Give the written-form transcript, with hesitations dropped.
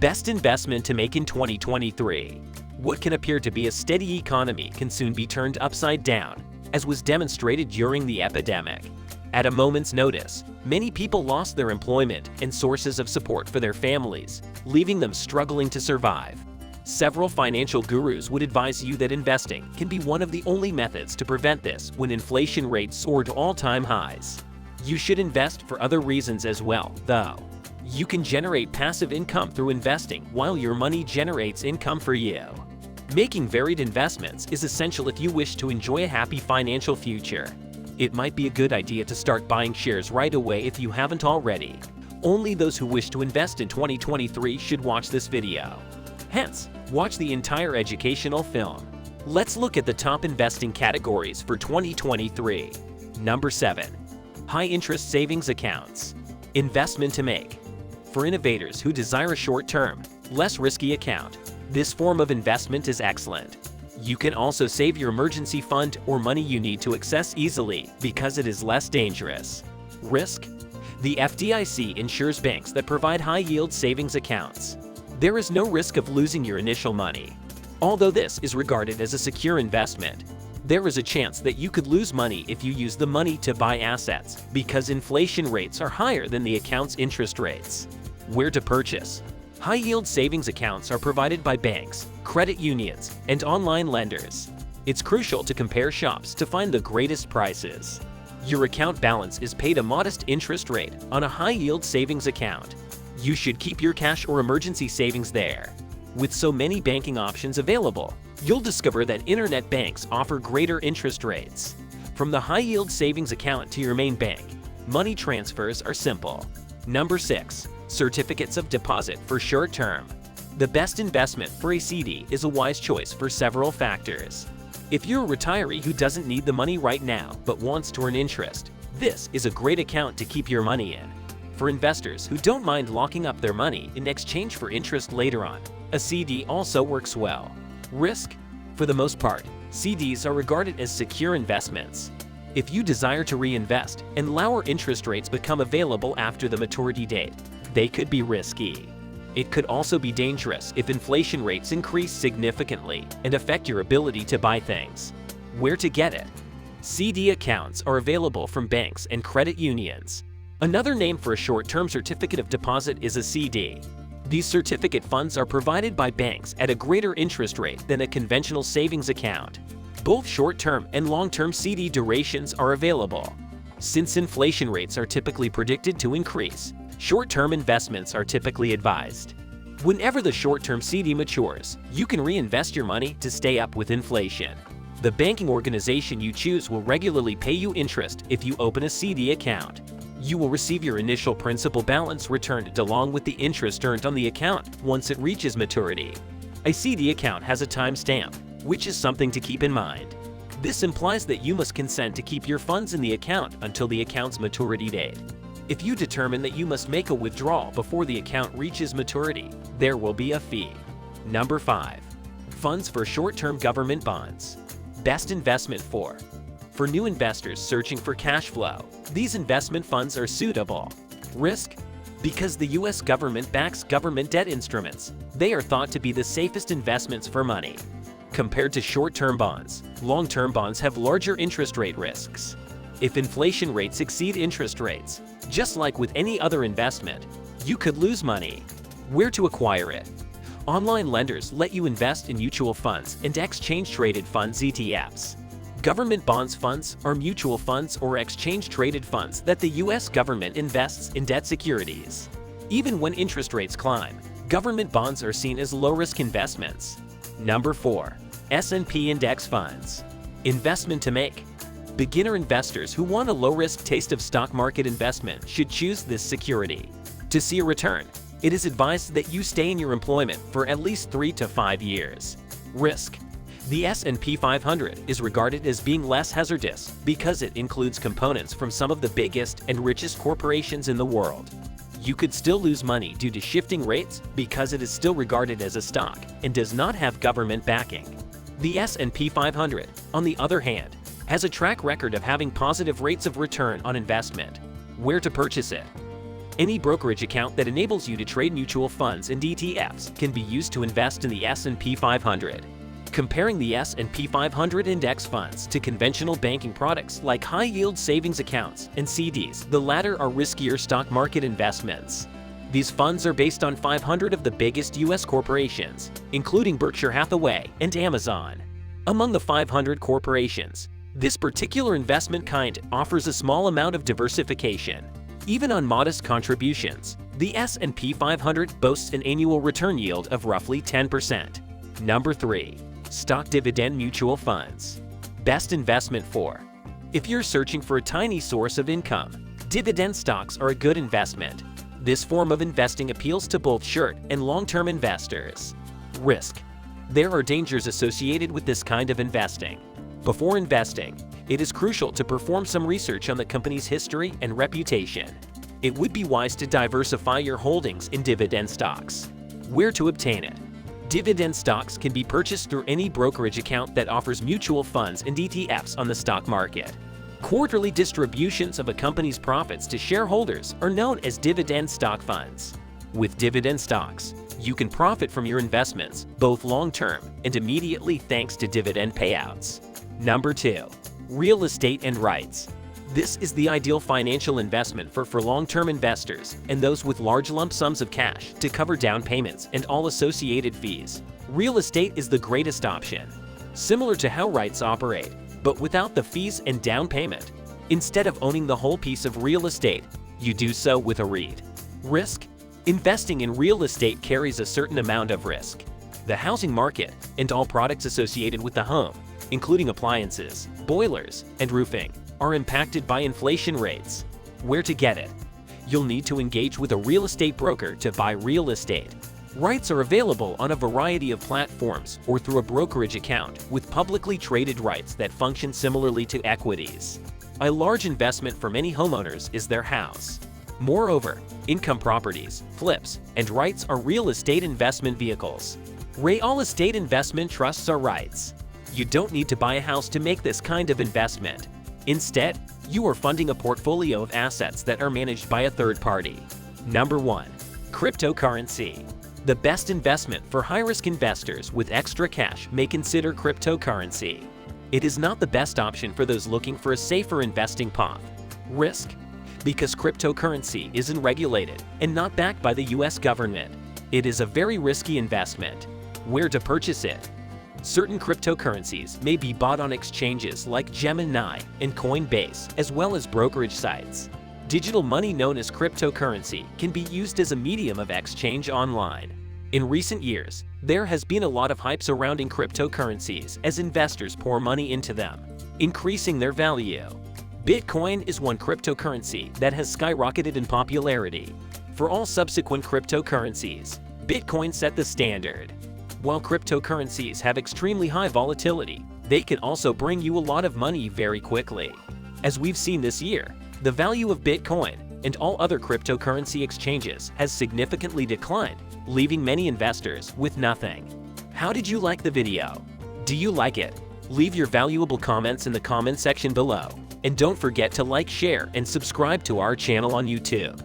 Best investment to make in 2023. What can appear to be a steady economy can soon be turned upside down, as was demonstrated during the epidemic. At a moment's notice, many people lost their employment and sources of support for their families, leaving them struggling to survive. Several financial gurus would advise you that investing can be one of the only methods to prevent this when inflation rates soar to all-time highs. You should invest for other reasons as well, though. You can generate passive income through investing while your money generates income for you. Making varied investments is essential if you wish to enjoy a happy financial future. It might be a good idea to start buying shares right away if you haven't already. Only those who wish to invest in 2023 should watch this video. Hence, watch the entire educational film. Let's look at the top investing categories for 2023. Number 7. High-interest savings accounts. Investment to make. For innovators who desire a short-term, less risky account, this form of investment is excellent. You can also save your emergency fund or money you need to access easily because it is less dangerous. Risk. The FDIC insures banks that provide high-yield savings accounts. There is no risk of losing your initial money. Although this is regarded as a secure investment, there is a chance that you could lose money if you use the money to buy assets because inflation rates are higher than the account's interest rates. Where to purchase? High-yield savings accounts are provided by banks, credit unions, and online lenders. It's crucial to compare shops to find the greatest prices. Your account balance is paid a modest interest rate on a high-yield savings account. You should keep your cash or emergency savings there. With so many banking options available, you'll discover that internet banks offer greater interest rates. From the high-yield savings account to your main bank, money transfers are simple. Number 6. Certificates of deposit for short term. The best investment for a CD is a wise choice for several factors. If you're a retiree who doesn't need the money right now but wants to earn interest, this is a great account to keep your money in. For investors who don't mind locking up their money in exchange for interest later on, a CD also works well. Risk. For the most part, CDs are regarded as secure investments. If you desire to reinvest and lower interest rates become available after the maturity date, they could be risky. It could also be dangerous if inflation rates increase significantly and affect your ability to buy things. Where to get it? CD accounts are available from banks and credit unions. Another name for a short-term certificate of deposit is a CD. These certificate funds are provided by banks at a greater interest rate than a conventional savings account. Both short-term and long-term CD durations are available. Since inflation rates are typically predicted to increase, short-term investments are typically advised. Whenever the short-term CD matures, you can reinvest your money to stay up with inflation. The banking organization you choose will regularly pay you interest if you open a CD account. You will receive your initial principal balance returned along with the interest earned on the account once it reaches maturity. A CD account has a timestamp, which is something to keep in mind. This implies that you must consent to keep your funds in the account until the account's maturity date. If you determine that you must make a withdrawal before the account reaches maturity, there will be a fee. Number 5. Funds for short-term government bonds. Best investment for new investors searching for cash flow, these investment funds are suitable. Risk. Because the U.S. government backs government debt instruments, they are thought to be the safest investments for money. Compared to short-term bonds, long-term bonds have larger interest rate risks. If inflation rates exceed interest rates, just like with any other investment, you could lose money. Where to acquire it? Online lenders let you invest in mutual funds and exchange-traded funds ETFs. Government bonds funds are mutual funds or exchange-traded funds that the U.S. government invests in debt securities. Even when interest rates climb, government bonds are seen as low-risk investments. Number 4. S&P Index Funds. Investment to make. Beginner investors who want a low-risk taste of stock market investment should choose this security. To see a return, it is advised that you stay in your employment for at least 3 to 5 years. Risk. The S&P 500 is regarded as being less hazardous because it includes components from some of the biggest and richest corporations in the world. You could still lose money due to shifting rates because it is still regarded as a stock and does not have government backing. The S&P 500, on the other hand, has a track record of having positive rates of return on investment. Where to purchase it? Any brokerage account that enables you to trade mutual funds and ETFs can be used to invest in the S&P 500. Comparing the S&P 500 index funds to conventional banking products like high-yield savings accounts and CDs, the latter are riskier stock market investments. These funds are based on 500 of the biggest U.S. corporations, including Berkshire Hathaway and Amazon. Among the 500 corporations, this particular investment kind offers a small amount of diversification. Even on modest contributions, the S&P 500 boasts an annual return yield of roughly 10%. Number 3. Stock dividend mutual funds. Best investment for. If you're searching for a tiny source of income, dividend stocks are a good investment. This form of investing appeals to both short and long-term investors. Risk. There are dangers associated with this kind of investing. Before investing, it is crucial to perform some research on the company's history and reputation. It would be wise to diversify your holdings in dividend stocks. Where to obtain it? Dividend stocks can be purchased through any brokerage account that offers mutual funds and ETFs on the stock market. Quarterly distributions of a company's profits to shareholders are known as dividend stock funds. With dividend stocks, you can profit from your investments both long-term and immediately thanks to dividend payouts. Number 2. Real estate and rights. This is the ideal financial investment for long-term investors and those with large lump sums of cash to cover down payments and all associated fees. Real estate is the greatest option. Similar to how rights operate, but without the fees and down payment. Instead of owning the whole piece of real estate, you do so with a REIT. Risk. Investing in real estate carries a certain amount of risk. The housing market and all products associated with the home, including appliances, boilers, and roofing, are impacted by inflation rates. Where to get it? You'll need to engage with a real estate broker to buy real estate. Rights are available on a variety of platforms or through a brokerage account with publicly traded rights that function similarly to equities. A large investment for many homeowners is their house. Moreover, income properties, flips, and rights are real estate investment vehicles. Real estate investment trusts are rights. You don't need to buy a house to make this kind of investment. Instead, you are funding a portfolio of assets that are managed by a third party. Number 1. Cryptocurrency. The best investment for high-risk investors with extra cash may consider cryptocurrency. It is not the best option for those looking for a safer investing path. Risk. Because cryptocurrency isn't regulated and not backed by the US government, it is a very risky investment. Where to purchase it? Certain cryptocurrencies may be bought on exchanges like Gemini and Coinbase, as well as brokerage sites. Digital money known as cryptocurrency can be used as a medium of exchange online. In recent years, there has been a lot of hype surrounding cryptocurrencies as investors pour money into them, increasing their value. Bitcoin is one cryptocurrency that has skyrocketed in popularity. For all subsequent cryptocurrencies, Bitcoin set the standard. While cryptocurrencies have extremely high volatility, they can also bring you a lot of money very quickly. As we've seen this year, the value of Bitcoin and all other cryptocurrency exchanges has significantly declined, leaving many investors with nothing. How did you like the video? Do you like it? Leave your valuable comments in the comment section below. And don't forget to like, share, and subscribe to our channel on YouTube.